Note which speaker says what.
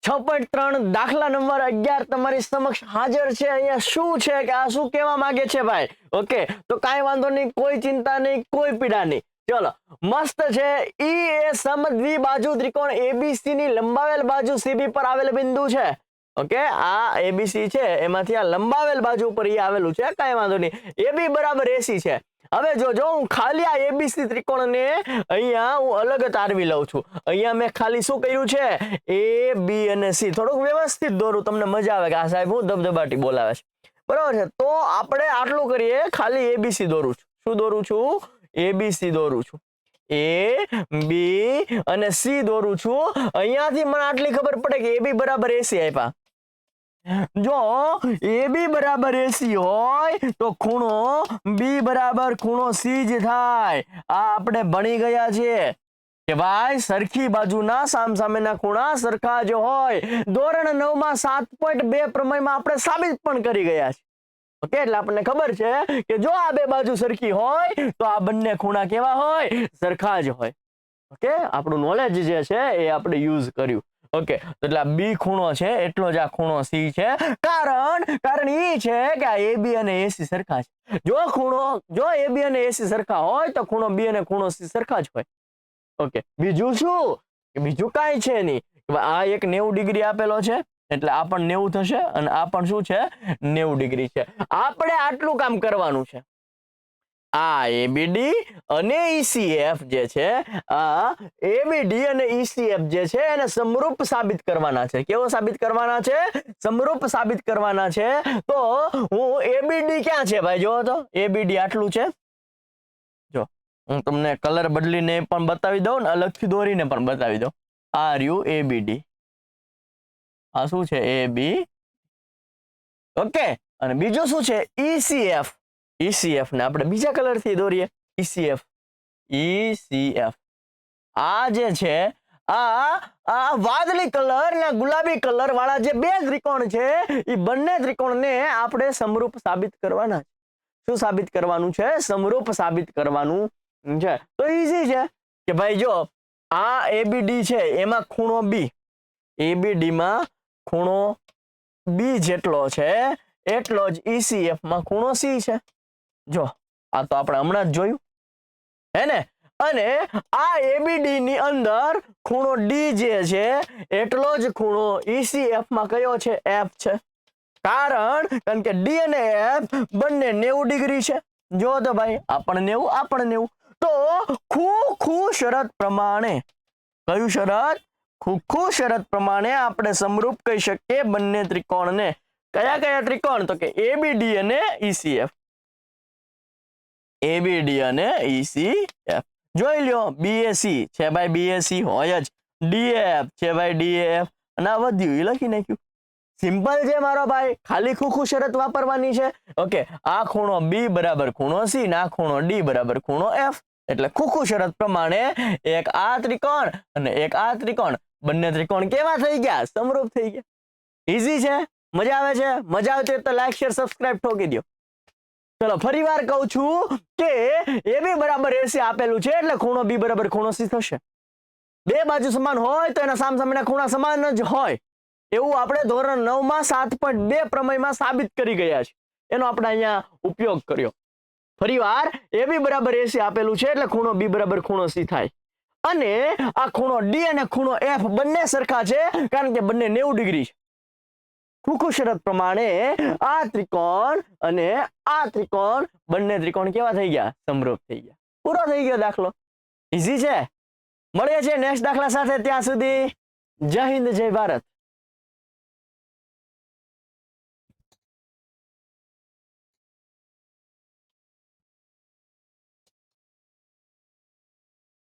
Speaker 1: 6.3 દાખલા નંબર 11 તમારી સમક્ષ હાજર છે। અહીંયા શું છે કે આ શું કહેવા માંગે છે ભાઈ? ઓકે, તો કાંઈ વાંધો નહીં, કોઈ ચિંતા નહીં, કોઈ પીડા નહીં। ચલો, મસ્ત છે। ઈ એ સમદ્વિબાજુ ત્રિકોણ એબીસી ની લંબાવેલ બાજુ સીબી પર આવેલ બિંદુ છે। ઓકે, આ એબીસી છે એમાંથી આ લંબાવેલ બાજુ પર ઈ આવેલું છે, કાંઈ વાંધો નહીં। એબી બરાબર એસી છે। હવે જો હું ખાલી આ એબીસી ત્રિકોણને અહીંયા હું અલગ તારવી લઉં છું। અહીંયા મેં ખાલી શું કર્યું છે, એ બી અને સી થોડુંક વ્યવસ્થિત દોરું, તમને મજા આવે કે આ સાહેબ હું ધબધબાટી બોલાવે છે, બરાબર છે। તો આપણે આટલું કરીએ, ખાલી એબીસી દોરું છું। શું દોરું છું? એબીસી દોરું છું। એ બી અને સી દોરું છું। અહીંયાથી મને આટલી ખબર પડે કે એબી બરાબર એસી આપ્યા। જો એબી બરાબર એસી હોય તો ખૂણો બી બરાબર ખૂણો સી જ થાય। આ આપણે ભણી ગયા છે કે ભાઈ સરખી બાજુના સામસામેના ખૂણા સરખા જ હોય। ધોરણ 9 માં 7.2 પ્રમેયમાં આપણે સાબિત પણ કરી ગયા છે। ઓકે, એટલે આપણને ખબર છે કે જો આ બે બાજુ સરખી હોય તો આ બંને ખૂણા કેવા હોય? સરખા જ હોય। ઓકે, આપણું નોલેજ જે છે એ આપણે યુઝ કર્યું। ઓકે, એટલે આ બી ખૂણો છે એટલો જ આ ખૂણો સી છે। કારણ ઈ છે કે આ એબી અને એસી સરખા છે। જો એબી અને એસી સરખા હોય તો ખૂણો બી અને ખૂણો સી સરખા જ હોય। ઓકે, બીજું શું? બીજું કાંઈ છે નહીં। આ એક 90 ડિગ્રી આપેલો છે એટલે આ પણ 90 થશે અને આ પણ શું છે? 90 ડિગ્રી છે। આપણે આટલું કામ કરવાનું છે। આ એબીડી અને ઈસીએફ જે છે, આ એબીડી અને ઈસીએફ જે છે એને સમરૂપ સાબિત કરવાના છે। કેવો સાબિત કરવાના છે? સમરૂપ સાબિત કરવાના છે। તો હું એબીડી ક્યાં છે ભાઈ? જો તો એબીડી આટલું છે। જો હું તમને કલર બદલીને પણ બતાવી દઉં ને અલગથી દોરીને પણ બતાવી દઉં। આ રહ્યું એબીડી, આ શું છે? એબી। ઓકે, અને બીજું શું છે? ઈસીએફ। ઈસીએફ ને આપણે બીજા કલર થી દોરીએ। ઈસીએફ આ જે છે આ વાદળી કલર ને ગુલાબી કલર વાળા જે બે ત્રિકોણ છે એ બંને ત્રિકોણને આપણે સમરૂપ સાબિત કરવાના છે। શું સાબિત કરવાનું છે? સમરૂપ સાબિત કરવાનું છે। તો ઈઝી છે કે ભાઈ જો આ એબીડી છે એમાં ખૂણો બી, એબીડી માં ખૂણો બી જેટલો છે એટલો જ ઈસીએફ માં ખૂણો સી છે। જો આ તો આપણે હમણાં જ જોયું હે ને। અને આ એબીડી ની અંદર ખૂણો ડી જે છે એટલો જ ખૂણો ઈસીએફ માં કયો છે? એફ છે। કારણ કે ડી અને એફ બંને 90 ડિગ્રી છે। જો તો ભાઈ આ પણ 90, આ પણ 90। તો ખૂ શરત પ્રમાણે, કયું શરત? ખૂ શરત પ્રમાણે આપણે સમરૂપ કહી શકીએ બંને ત્રિકોણને। કયા ત્રિકોણ? તો કે એબીડી અને ઈસીએફ। એબીડી અને ઈસીએફ જોઈ લ્યો। બીએસી છે ભાઈ, બીએસી હોય જ। ડીએફ છે ભાઈ, ડીએફ। અને આ વધ્યું એ લખી નાખ્યું। સિમ્પલ છે મારો ભાઈ, ખાલી ખૂ શરત વાપરવાની છે। ઓકે, આ ખૂણો બી બરાબર ખૂણો સી ને આ ખૂણો ડી બરાબર ખૂણો એફ। એટલે ખૂ શરત પ્રમાણે એક આ ત્રિકોણ અને એક આ ત્રિકોણ, બંને ત્રિકોણ કેવા થઈ ગયા? સમરૂપ થઈ ગયા। ઈઝી છે? મજા આવે છે? મજા આવતી તો લાઈક શેર સબસ્ક્રાઇબ ઠોકી દો। ચલો ફરીવાર કહું છું કે એબી બરાબર એસી આપેલું છે એટલે ખૂણો બી બરાબર ખૂણો સી થશે। બે બાજુ સમાન હોય તો એના સામસામેના ખૂણા સમાન જ હોય એવું આપણે ધોરણ 9 માં 7.2 પ્રમેયમાં સાબિત કરી ગયા છે। એનો આપણે અહીંયા ઉપયોગ કર્યો। ફરીવાર એબી બરાબર એસી આપેલું છે એટલે ખૂણો બી બરાબર ખૂણો સી થાય। અને આ ખૂણો ડી અને ખૂણો એફ બંને સરખા છે કારણ કે બંને 90 ડિગ્રી છે। ખૂ શરત પ્રમાણે આ ત્રિકોણ અને આ ત્રિકોણ બંને ત્રિકોણ કેવા થઈ ગયા? સમરૂપ થઈ ગયા। પૂરો થઈ ગયો દાખલો। ઈઝી છે। મળીએ છીએ નેક્સ્ટ દાખલા સાથે, ત્યાં સુધી જય હિન્દ જય ભારત।